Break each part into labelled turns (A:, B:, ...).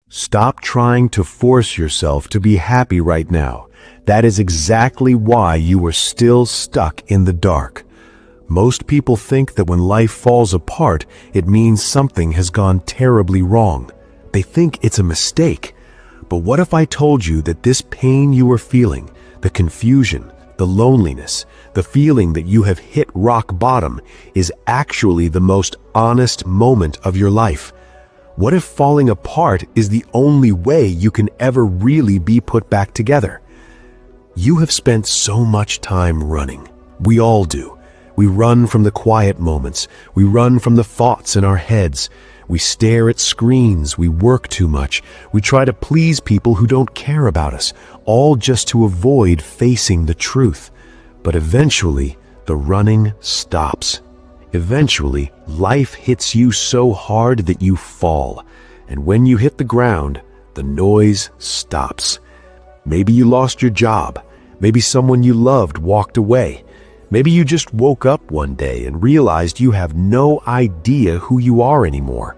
A: Stop trying to force yourself to be happy right now. That is exactly why you are still stuck in the dark. Most people think that when life falls apart, it means something has gone terribly wrong. They think it's a mistake. But what if I told you that this pain you are feeling, the confusion, the loneliness, the feeling that you have hit rock bottom, is actually the most honest moment of your life? What if falling apart is the only way you can ever really be put back together? You have spent so much time running. We all do. We run from the quiet moments. We run from the thoughts in our heads. We stare at screens. We work too much. We try to please people who don't care about us, all just to avoid facing the truth. But eventually, the running stops. Eventually, life hits you so hard that you fall. And when you hit the ground, the noise stops. Maybe you lost your job. Maybe someone you loved walked away. Maybe you just woke up one day and realized you have no idea who you are anymore.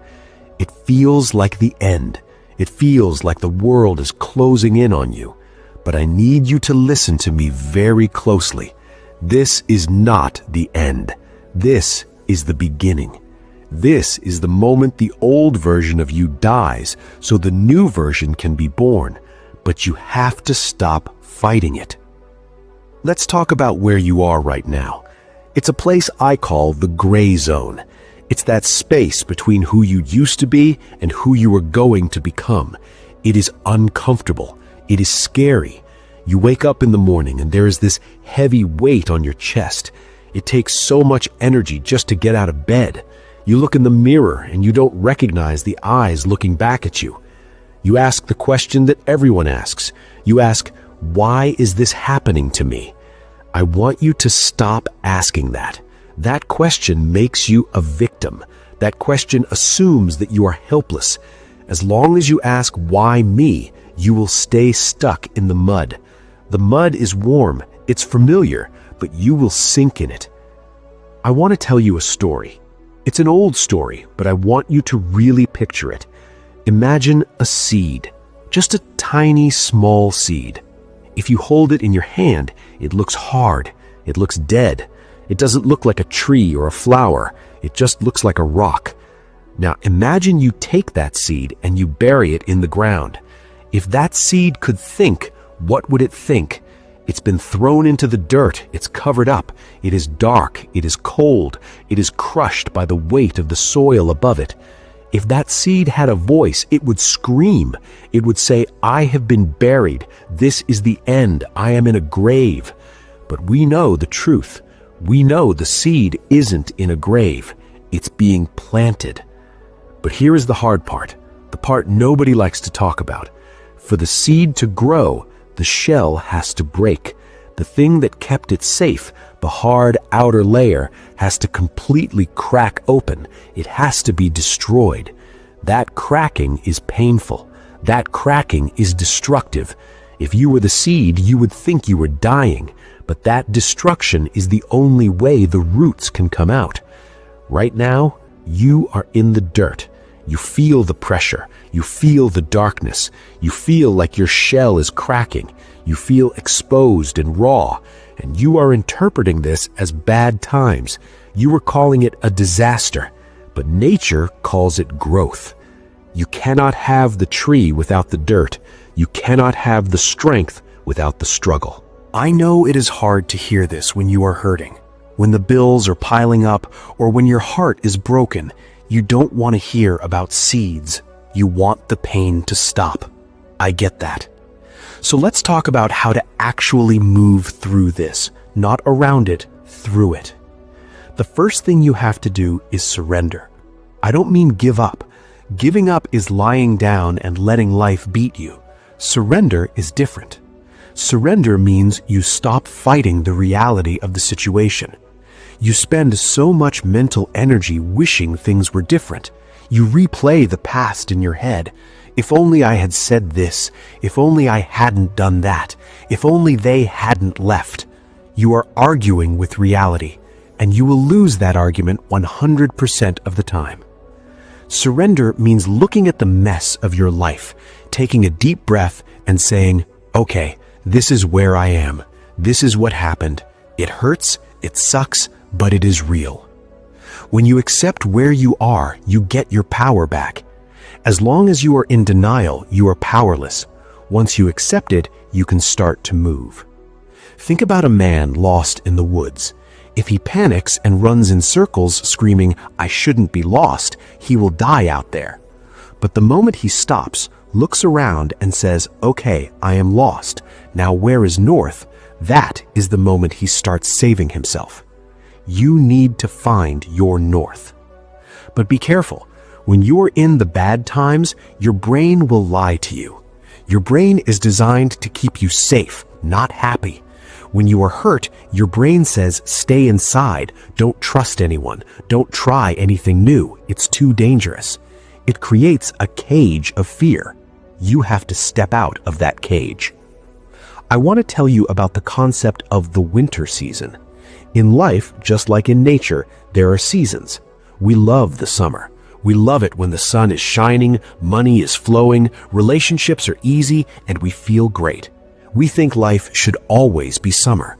A: It feels like the end. It feels like the world is closing in on you. But I need you to listen to me very closely. This is not the end. This is the beginning. This is the moment the old version of you dies so the new version can be born. But you have to stop fighting it. Let's talk about where you are right now. It's a place I call the gray zone. It's that space between who you used to be and who you are going to become. It is uncomfortable. It is scary. You wake up in the morning and there is this heavy weight on your chest. It takes so much energy just to get out of bed. You look in the mirror and you don't recognize the eyes looking back at you. You ask the question that everyone asks. You ask, why is this happening to me? I want you to stop asking that. That question makes you a victim. That question assumes that you are helpless. As long as you ask, why me, you will stay stuck in the mud. The mud is warm, it's familiar, but you will sink in it. I want to tell you a story. It's an old story, but I want you to really picture it. Imagine a seed, just a tiny, small seed. If you hold it in your hand, it looks hard. It looks dead. It doesn't look like a tree or a flower. It just looks like a rock. Now imagine you take that seed and you bury it in the ground. If that seed could think, what would it think? It's been thrown into the dirt. It's covered up. It is dark. It is cold. It is crushed by the weight of the soil above it. If that seed had a voice, it would scream. It would say, I have been buried. This is the end. I am in a grave. But we know the truth. We know the seed isn't in a grave. It's being planted. But here is the hard part, the part nobody likes to talk about. For the seed to grow, the shell has to break. The thing that kept it safe, the hard outer layer, has to completely crack open. It has to be destroyed. That cracking is painful. That cracking is destructive. If you were the seed, you would think you were dying, but that destruction is the only way the roots can come out. Right now, you are in the dirt. You feel the pressure. You feel the darkness. You feel like your shell is cracking. You feel exposed and raw, and you are interpreting this as bad times. You are calling it a disaster, but nature calls it growth. You cannot have the tree without the dirt. You cannot have the strength without the struggle. I know it is hard to hear this when you are hurting, when the bills are piling up, or when your heart is broken. You don't want to hear about seeds. You want the pain to stop. I get that. So let's talk about how to actually move through this, not around it, through it. The first thing you have to do is surrender. I don't mean give up. Giving up is lying down and letting life beat you. Surrender is different. Surrender means you stop fighting the reality of the situation. You spend so much mental energy wishing things were different. You replay the past in your head. If only I had said this. If only I hadn't done that. If only they hadn't left. You are arguing with reality, and you will lose that argument 100% of the time. Surrender means looking at the mess of your life, taking a deep breath and saying, okay, this is where I am. This is what happened. It hurts, it sucks, but it is real. When you accept where you are, you get your power back. As long as you are in denial, you are powerless. Once you accept it, you can start to move. Think about a man lost in the woods. If he panics and runs in circles screaming, "I shouldn't be lost," he will die out there. But the moment he stops, looks around and says, "Okay, I am lost. Now where is north?" that is the moment he starts saving himself. You need to find your north. But be careful. When you are in the bad times, your brain will lie to you. Your brain is designed to keep you safe, not happy. When you are hurt, your brain says, stay inside, don't trust anyone, don't try anything new, it's too dangerous. It creates a cage of fear. You have to step out of that cage. I want to tell you about the concept of the winter season. In life, just like in nature, there are seasons. We love the summer. We love it when the sun is shining, money is flowing, relationships are easy, and we feel great. We think life should always be summer.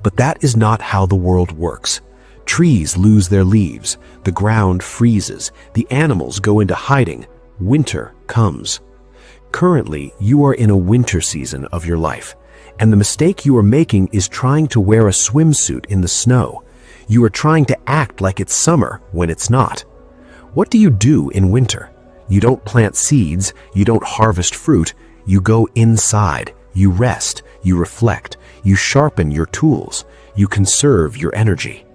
A: But that is not how the world works. Trees lose their leaves, the ground freezes, the animals go into hiding, winter comes. Currently, you are in a winter season of your life, and the mistake you are making is trying to wear a swimsuit in the snow. You are trying to act like it's summer when it's not. What do you do in winter? You don't plant seeds, you don't harvest fruit, you go inside, you rest, you reflect, you sharpen your tools, you conserve your energy.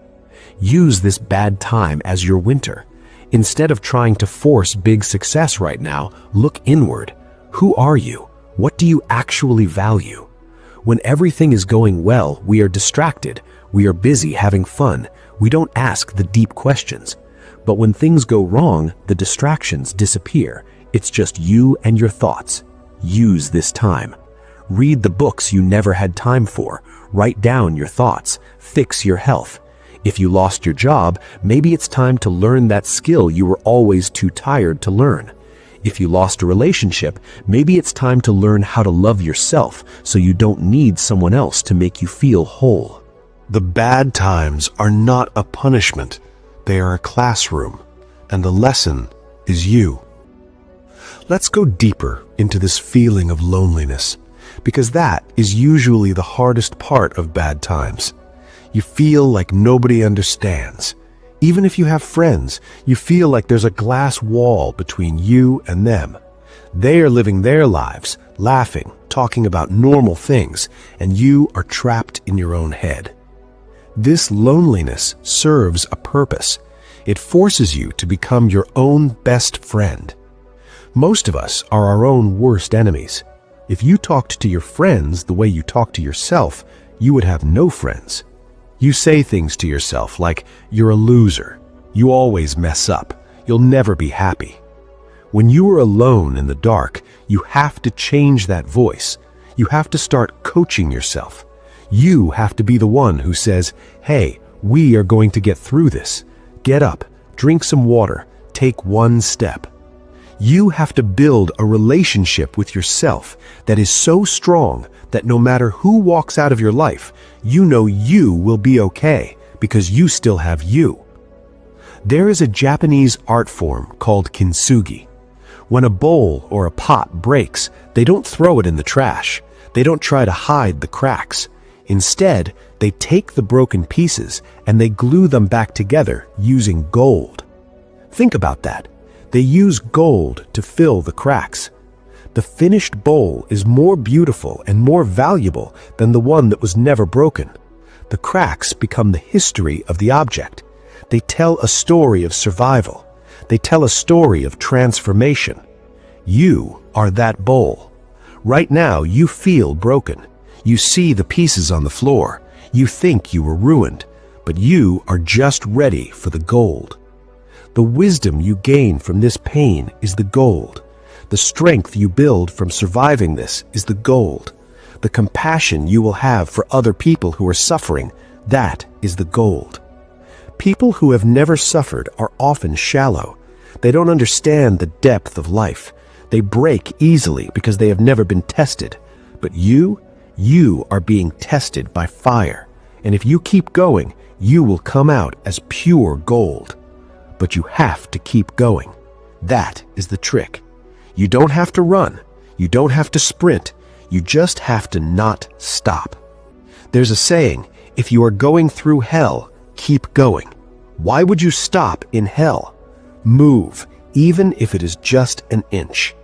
A: Use this bad time as your winter. Instead of trying to force big success right now, look inward. Who are you? What do you actually value? When everything is going well, we are distracted. We are busy having fun. We don't ask the deep questions. But when things go wrong, the distractions disappear. It's just you and your thoughts. Use this time. Read the books you never had time for. Write down your thoughts. Fix your health. If you lost your job, maybe it's time to learn that skill you were always too tired to learn. If you lost a relationship, maybe it's time to learn how to love yourself so you don't need someone else to make you feel whole. The bad times are not a punishment. They are a classroom, and the lesson is you. Let's go deeper into this feeling of loneliness, because that is usually the hardest part of bad times. You feel like nobody understands. Even if you have friends, you feel like there's a glass wall between you and them. They are living their lives, laughing, talking about normal things, and you are trapped in your own head. This loneliness serves a purpose. It forces you to become your own best friend. Most of us are our own worst enemies. If you talked to your friends the way you talk to yourself, you would have no friends. You say things to yourself like, you're a loser, you always mess up, you'll never be happy. When you are alone in the dark, you have to change that voice. You have to start coaching yourself. You have to be the one who says, hey, we are going to get through this. Get up, drink some water, take one step. You have to build a relationship with yourself that is so strong that no matter who walks out of your life, you know you will be okay because you still have you. There is a Japanese art form called kintsugi. When a bowl or a pot breaks, they don't throw it in the trash. They don't try to hide the cracks. Instead, they take the broken pieces and they glue them back together using gold. Think about that. They use gold to fill the cracks. The finished bowl is more beautiful and more valuable than the one that was never broken. The cracks become the history of the object. They tell a story of survival. They tell a story of transformation. You are that bowl. Right now, you feel broken. You see the pieces on the floor. You think you were ruined, but you are just ready for the gold. The wisdom you gain from this pain is the gold. The strength you build from surviving this is the gold. The compassion you will have for other people who are suffering, that is the gold. People who have never suffered are often shallow. They don't understand the depth of life. They break easily because they have never been tested. But you are being tested by fire. And if you keep going, you will come out as pure gold. But you have to keep going. That is the trick. You don't have to run. You don't have to sprint. You just have to not stop. There's a saying, if you are going through hell, keep going. Why would you stop in hell? Move, even if it is just an inch.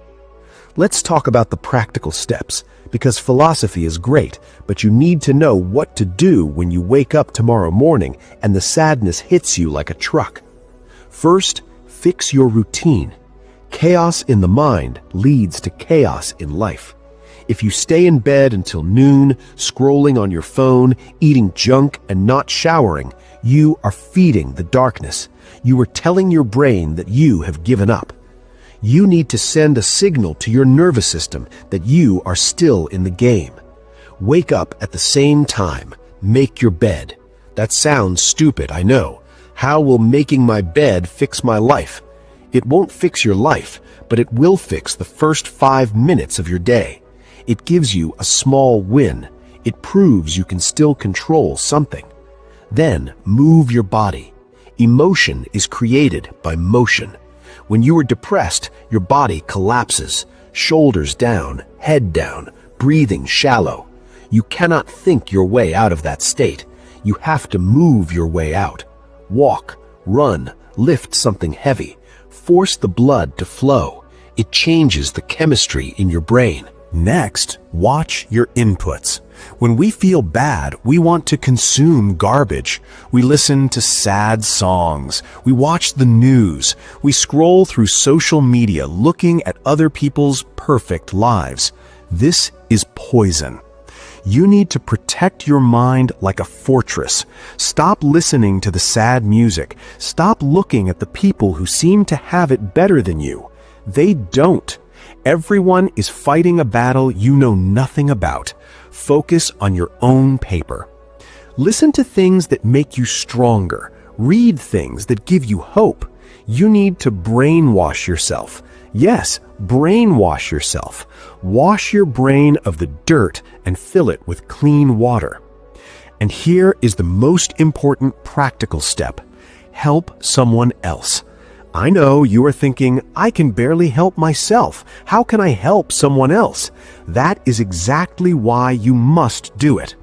A: Let's talk about the practical steps, because philosophy is great, but you need to know what to do when you wake up tomorrow morning and the sadness hits you like a truck. First, fix your routine. Chaos in the mind leads to chaos in life. If you stay in bed until noon, scrolling on your phone, eating junk, and not showering, you are feeding the darkness. You are telling your brain that you have given up. You need to send a signal to your nervous system that you are still in the game. Wake up at the same time. Make your bed. That sounds stupid, I know. How will making my bed fix my life? It won't fix your life, but it will fix the first 5 minutes of your day. It gives you a small win. It proves you can still control something. Then move your body. Emotion is created by motion. When you are depressed, your body collapses, shoulders down, head down, breathing shallow. You cannot think your way out of that state. You have to move your way out. Walk, run, lift something heavy. Force the blood to flow. It changes the chemistry in your brain. Next, watch your inputs. When we feel bad, we want to consume garbage. We listen to sad songs. We watch the news. We scroll through social media looking at other people's perfect lives. This is poison. You need to protect your mind like a fortress. Stop listening to the sad music. Stop looking at the people who seem to have it better than you. They don't. Everyone is fighting a battle you know nothing about. Focus on your own paper. Listen to things that make you stronger. Read things that give you hope. You need to brainwash yourself. Yes, brainwash yourself. Wash your brain of the dirt and fill it with clean water. And here is the most important practical step. Help someone else. I know you are thinking, I can barely help myself. How can I help someone else? That is exactly why you must do it.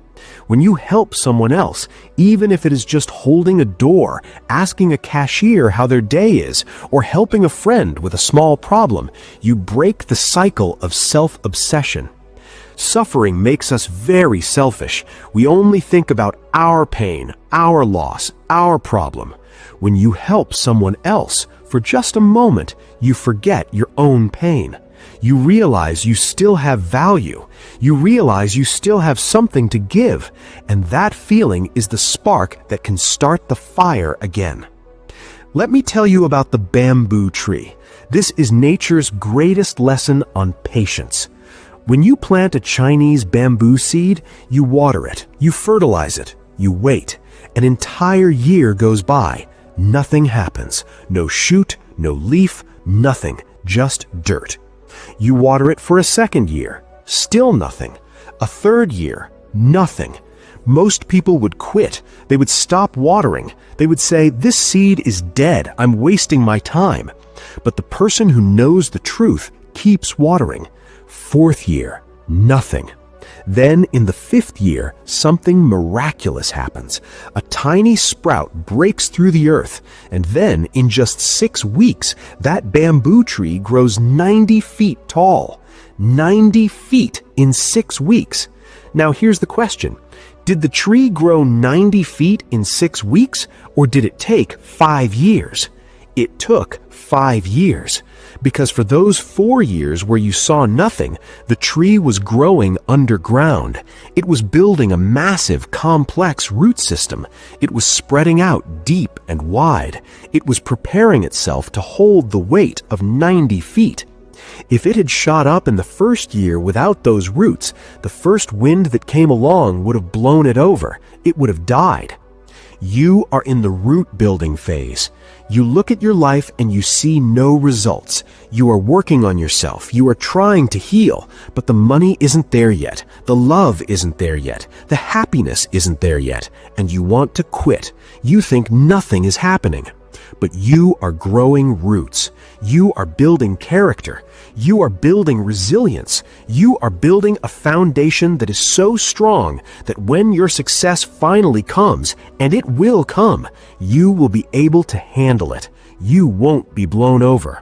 A: When you help someone else, even if it is just holding a door, asking a cashier how their day is, or helping a friend with a small problem, you break the cycle of self-obsession. Suffering makes us very selfish. We only think about our pain, our loss, our problem. When you help someone else, for just a moment, you forget your own pain. You realize you still have value. You realize you still have something to give, and that feeling is the spark that can start the fire again. Let me tell you about the bamboo tree. This is nature's greatest lesson on patience. When you plant a Chinese bamboo seed, you water it, you fertilize it, you wait. An entire year goes by. Nothing happens. No shoot, no leaf, nothing, just dirt. You water it for a second year. Still nothing. A third year. Nothing. Most people would quit. They would stop watering. They would say, this seed is dead. I'm wasting my time. But the person who knows the truth keeps watering. Fourth year. Nothing. Then, in the fifth year, something miraculous happens. A tiny sprout breaks through the earth, and then, in just 6 weeks, that bamboo tree grows 90 feet tall. 90 feet in 6 weeks. Now, here's the question. Did the tree grow 90 feet in 6 weeks, or did it take 5 years? It took 5 years. Because for those 4 years where you saw nothing, the tree was growing underground. It was building a massive, complex root system. It was spreading out deep and wide. It was preparing itself to hold the weight of 90 feet. If it had shot up in the first year without those roots, the first wind that came along would have blown it over. It would have died. You are in the root building phase. You look at your life and you see no results. You are working on yourself. You are trying to heal, but the money isn't there yet. The love isn't there yet. The happiness isn't there yet. And you want to quit. You think nothing is happening. But you are growing roots. You are building character. You are building resilience. You are building a foundation that is so strong that when your success finally comes, and it will come, you will be able to handle it. You won't be blown over.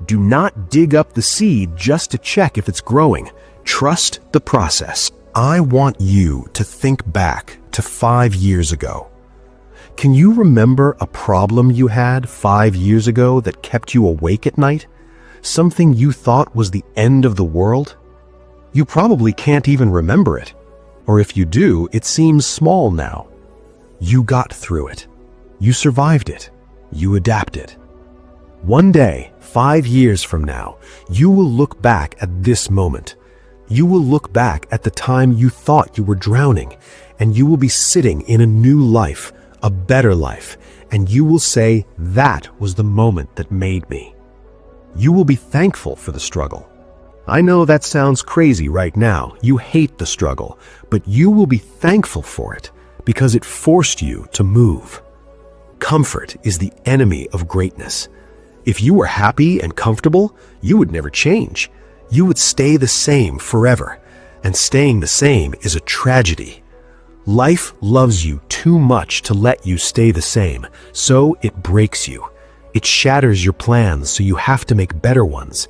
A: Do not dig up the seed just to check if it's growing. Trust the process. I want you to think back to 5 years ago. Can you remember a problem you had 5 years ago that kept you awake at night? Something you thought was the end of the world? You probably can't even remember it. Or if you do, it seems small now. You got through it. You survived it. You adapted. One day, 5 years from now, you will look back at this moment. You will look back at the time you thought you were drowning, and you will be sitting in a new life, a better life, and you will say, that was the moment that made me. You will be thankful for the struggle. I know that sounds crazy right now. You hate the struggle, but you will be thankful for it because it forced you to move. Comfort is the enemy of greatness. If you were happy and comfortable, you would never change. You would stay the same forever, and staying the same is a tragedy. Life loves you too much to let you stay the same, so it breaks you. It shatters your plans, so you have to make better ones.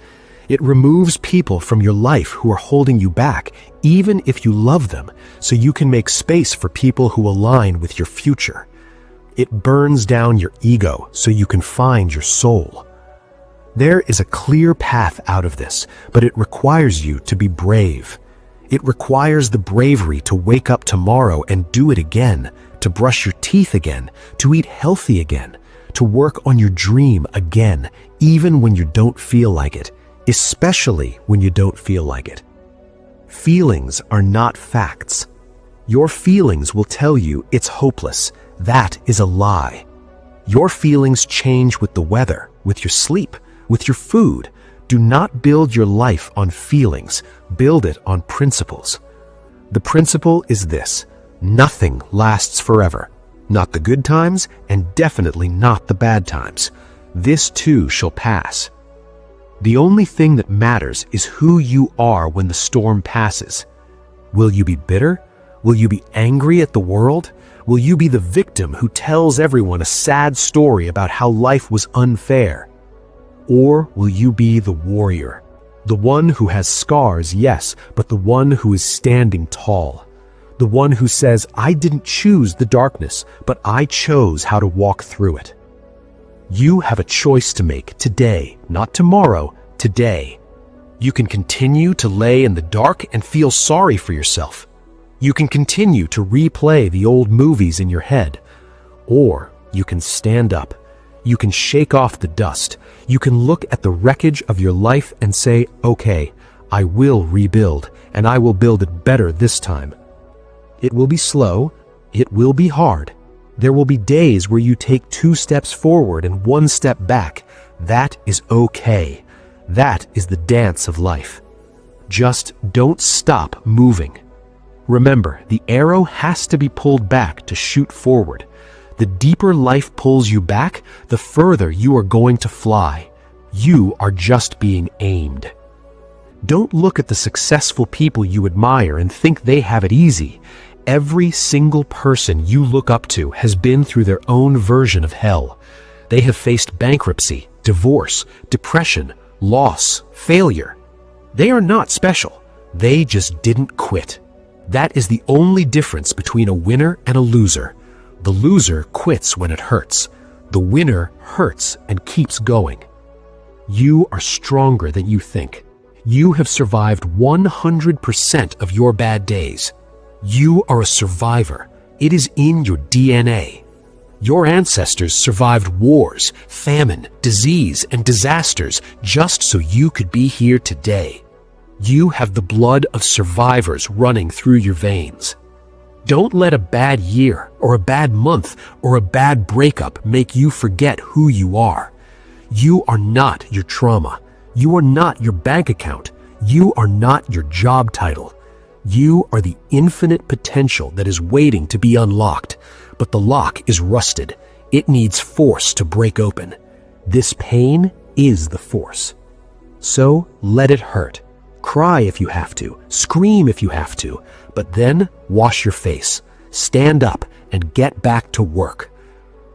A: It removes people from your life who are holding you back, even if you love them, so you can make space for people who align with your future. It burns down your ego so you can find your soul. There is a clear path out of this, but it requires you to be brave. It requires the bravery to wake up tomorrow and do it again, to brush your teeth again, to eat healthy again, to work on your dream again, even when you don't feel like it, especially when you don't feel like it. Feelings are not facts. Your feelings will tell you it's hopeless. That is a lie. Your feelings change with the weather, with your sleep, with your food. Do not build your life on feelings. Build it on principles. The principle is this: nothing lasts forever. Not the good times, and definitely not the bad times. This too shall pass. The only thing that matters is who you are when the storm passes. Will you be bitter? Will you be angry at the world? Will you be the victim who tells everyone a sad story about how life was unfair? Or will you be the warrior? The one who has scars, yes, but the one who is standing tall. The one who says, I didn't choose the darkness, but I chose how to walk through it. You have a choice to make today, not tomorrow, today. You can continue to lay in the dark and feel sorry for yourself. You can continue to replay the old movies in your head. Or you can stand up. You can shake off the dust. You can look at the wreckage of your life and say, okay, I will rebuild, and I will build it better this time. It will be slow. It will be hard. There will be days where you take 2 steps forward and 1 step back. That is okay. That is the dance of life. Just don't stop moving. Remember, the arrow has to be pulled back to shoot forward. The deeper life pulls you back, the further you are going to fly. You are just being aimed. Don't look at the successful people you admire and think they have it easy. Every single person you look up to has been through their own version of hell. They have faced bankruptcy, divorce, depression, loss, failure. They are not special. They just didn't quit. That is the only difference between a winner and a loser. The loser quits when it hurts. The winner hurts and keeps going. You are stronger than you think. You have survived 100% of your bad days. You are a survivor. It is in your DNA. Your ancestors survived wars, famine, disease, and disasters just so you could be here today. You have the blood of survivors running through your veins.
B: Don't let a bad year or a bad month or a bad breakup make you forget who you are. You are not your trauma. You are not your bank account. You are not your job title. You are the infinite potential that is waiting to be unlocked, but the lock is rusted. It needs force to break open. This pain is the force. So let it hurt. Cry if you have to, scream if you have to, but then wash your face, stand up, and get back to work.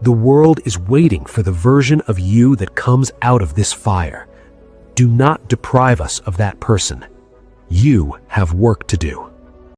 B: The world is waiting for the version of you that comes out of this fire. Do not deprive us of that person. You have work to do.